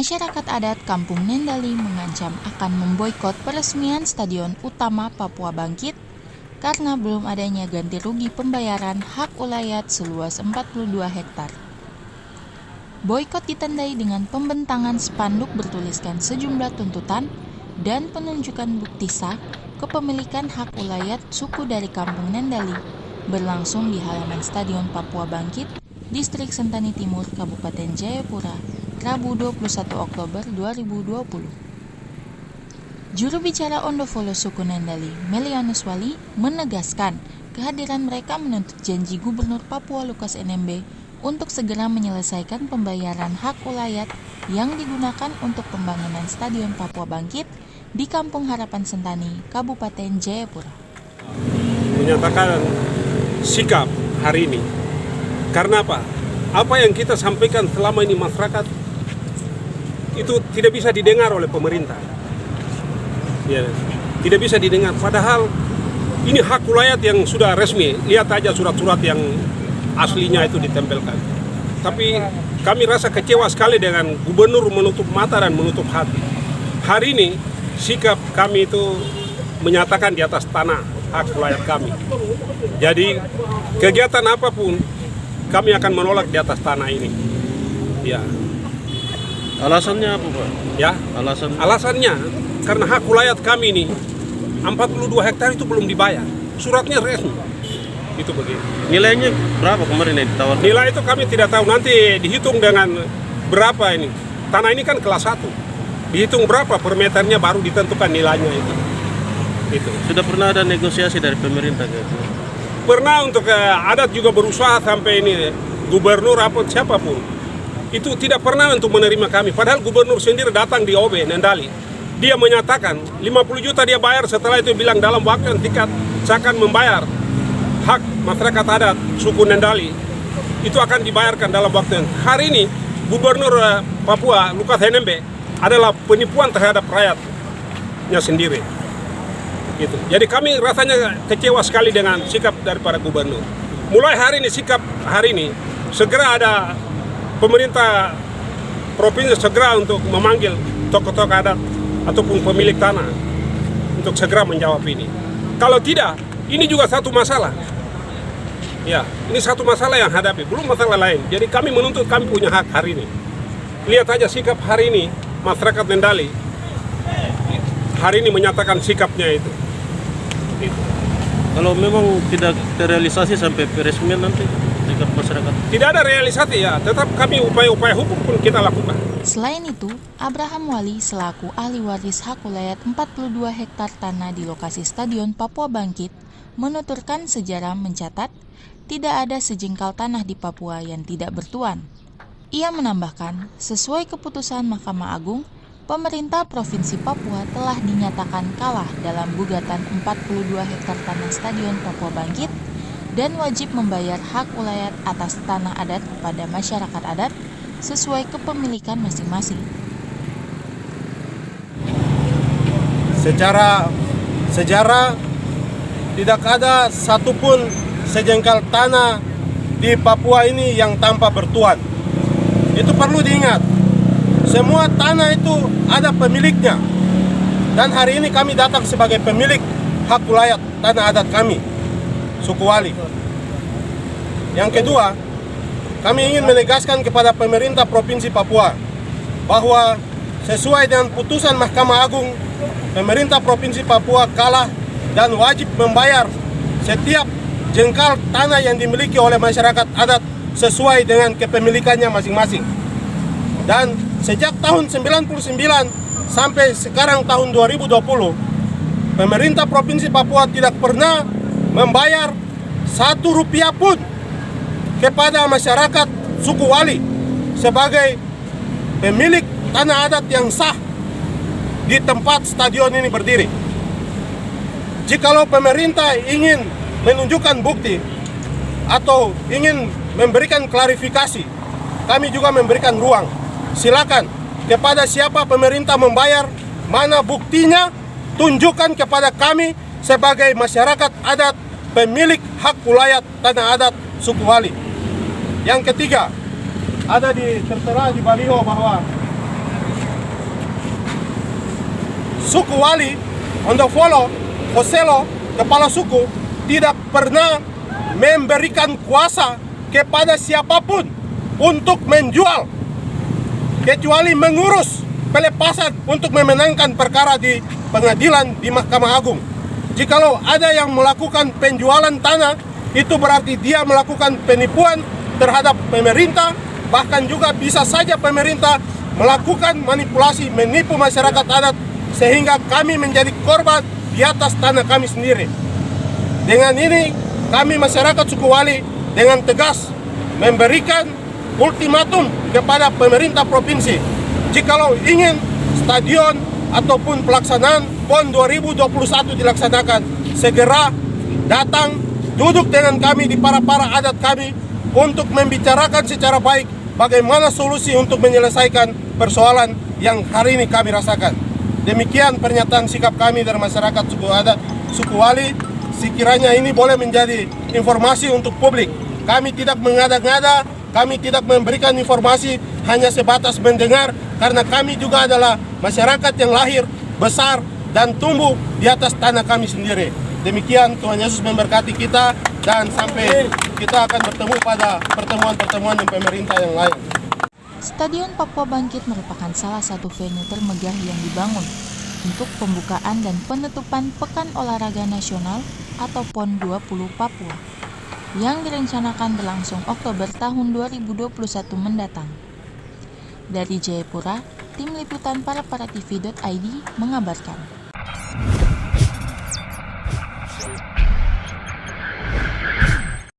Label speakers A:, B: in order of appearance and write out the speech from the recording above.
A: Masyarakat adat Kampung Nendali mengancam akan memboikot peresmian Stadion Utama Papua Bangkit karena belum adanya ganti rugi pembayaran hak ulayat seluas 42 hektar. Boikot ditandai dengan pembentangan spanduk bertuliskan sejumlah tuntutan dan penunjukan bukti sah kepemilikan hak ulayat suku dari Kampung Nendali berlangsung di halaman Stadion Papua Bangkit, Distrik Sentani Timur, Kabupaten Jayapura, Rabu 21 Oktober 2020. Juru bicara Ondofolo suku Nendali, Melianus Wali, menegaskan kehadiran mereka menuntut janji Gubernur Papua Lukas NMB untuk segera menyelesaikan pembayaran hak ulayat yang digunakan untuk pembangunan Stadion Papua Bangkit di Kampung Harapan Sentani, Kabupaten Jayapura.
B: Menyatakan sikap hari ini. Karena apa? Apa yang kita sampaikan selama ini masyarakat itu tidak bisa didengar oleh pemerintah. Ya, tidak bisa didengar. Padahal ini hak ulayat yang sudah resmi. Lihat aja surat-surat yang aslinya itu ditempelkan. Tapi kami rasa kecewa sekali dengan gubernur menutup mata dan menutup hati. Hari ini sikap kami itu menyatakan di atas tanah hak ulayat kami. Jadi kegiatan apapun kami akan menolak di atas tanah ini. Ya.
C: Alasannya apa, Pak?
B: Ya, alasannya karena hak ulayat kami ini 42 hektar itu belum dibayar. Suratnya resmi. Itu begitu.
C: Nilainya berapa kemarin yang ditawarkan?
B: Nilai itu kami tidak tahu, nanti dihitung dengan berapa ini. Tanah ini kan kelas 1. Dihitung berapa per meternya baru ditentukan nilainya itu. Itu.
C: Sudah pernah ada negosiasi dari pemerintah gitu?
B: Pernah untuk adat juga berusaha sampai ini gubernur apa siapapun. Itu tidak pernah untuk menerima kami. Padahal gubernur sendiri datang di OB Nendali. Dia menyatakan 50 juta dia bayar, setelah itu bilang dalam waktu yang singkat saya akan membayar hak masyarakat adat suku Nendali. Itu akan dibayarkan dalam waktu yang. Hari ini gubernur Papua Lukas NMB adalah penipuan terhadap rakyatnya sendiri. Gitu. Jadi kami rasanya kecewa sekali dengan sikap daripada gubernur. Mulai hari ini sikap hari ini segera ada pemerintah provinsi segera untuk memanggil tokoh-tokoh adat ataupun pemilik tanah untuk segera menjawab ini. Kalau tidak, ini juga satu masalah. Ya, ini satu masalah yang hadapi, belum masalah lain. Jadi kami menuntut kami punya hak hari ini. Lihat aja sikap hari ini masyarakat Nendali. Hari ini menyatakan sikapnya itu.
C: Kalau memang tidak terrealisasi sampai peresmian nanti sikap masyarakat?
B: Tidak ada realisasi ya, tetap kami upaya-upaya hukum pun kita lakukan.
A: Selain itu, Abraham Wali selaku ahli waris hak ulayat 42 hektar tanah di lokasi Stadion Papua Bangkit menuturkan sejarah mencatat tidak ada sejengkal tanah di Papua yang tidak bertuan. Ia menambahkan, sesuai keputusan Mahkamah Agung, pemerintah Provinsi Papua telah dinyatakan kalah dalam gugatan 42 hektar tanah Stadion Papua Bangkit dan wajib membayar hak ulayat atas tanah adat kepada masyarakat adat sesuai kepemilikan masing-masing.
D: Secara sejarah tidak ada satupun sejengkal tanah di Papua ini yang tanpa bertuan. Itu perlu diingat. Semua tanah itu ada pemiliknya. Dan hari ini kami datang sebagai pemilik hak ulayat tanah adat kami, suku Wali. Yang kedua, kami ingin menegaskan kepada pemerintah Provinsi Papua bahwa sesuai dengan putusan Mahkamah Agung, pemerintah Provinsi Papua kalah dan wajib membayar setiap jengkal tanah yang dimiliki oleh masyarakat adat sesuai dengan kepemilikannya masing-masing. Dan sejak tahun 99 sampai sekarang tahun 2020, pemerintah Provinsi Papua tidak pernah membayar 1 rupiah pun kepada masyarakat suku Wali sebagai pemilik tanah adat yang sah di tempat stadion ini berdiri. Jikalau pemerintah ingin menunjukkan bukti atau ingin memberikan klarifikasi, kami juga memberikan ruang. Silakan kepada siapa pemerintah membayar, mana buktinya, tunjukkan kepada kami sebagai masyarakat adat pemilik hak ulayat tanah adat suku Wali. Yang ketiga, ada tertera di baliho bahwa suku Wali, Ondofolo, Hoselo, kepala suku tidak pernah memberikan kuasa kepada siapapun untuk menjual, kecuali mengurus pelepasan untuk memenangkan perkara di pengadilan di Mahkamah Agung. Jikalau ada yang melakukan penjualan tanah, itu berarti dia melakukan penipuan terhadap pemerintah, bahkan juga bisa saja pemerintah melakukan manipulasi, menipu masyarakat adat sehingga kami menjadi korban di atas tanah kami sendiri. Dengan ini, kami masyarakat suku Wali dengan tegas memberikan ultimatum kepada pemerintah provinsi. Jikalau ingin stadion ataupun pelaksanaan PON 2021 dilaksanakan, segera datang duduk dengan kami di para adat kami untuk membicarakan secara baik bagaimana solusi untuk menyelesaikan persoalan yang hari ini kami rasakan. Demikian pernyataan sikap kami dari masyarakat suku adat, suku Wali. Sekiranya ini boleh menjadi informasi untuk publik. Kami tidak mengada-ngada, kami tidak memberikan informasi hanya sebatas mendengar, karena kami juga adalah masyarakat yang lahir, besar, dan tumbuh di atas tanah kami sendiri. Demikian, Tuhan Yesus memberkati kita, dan sampai kita akan bertemu pada pertemuan-pertemuan dengan pemerintah yang lain.
A: Stadion Papua Bangkit merupakan salah satu venue termegah yang dibangun untuk pembukaan dan penutupan Pekan Olahraga Nasional atau PON 20 Papua yang direncanakan berlangsung Oktober tahun 2021 mendatang. Dari Jayapura, tim liputan paraparatv.id mengabarkan.